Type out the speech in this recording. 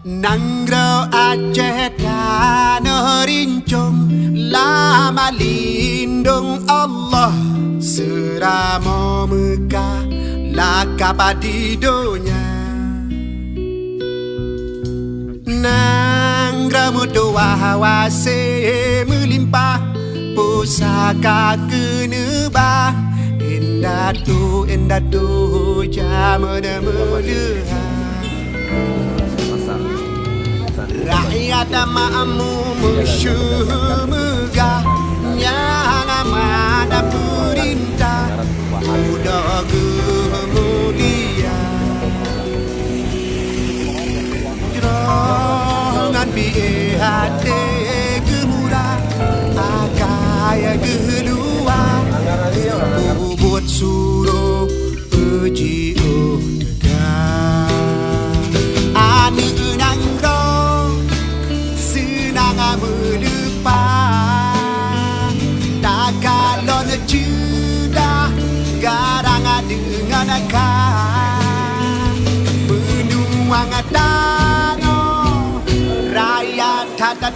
Nanggro Aceh tanah rincung, lama lindung Allah, seramo Mekah lakap di dunia. Nanggro mutua hawase melimpah, pusaka kenebah, indah tu jamana melihat. Rakyat makmu musyuh megah, yang amanah perintah, mudah kemuliaan. Jerongan biar hati gemurah, akaya keluar, buat suruh puji judah garang dengan akan penuang tanah rakyat tata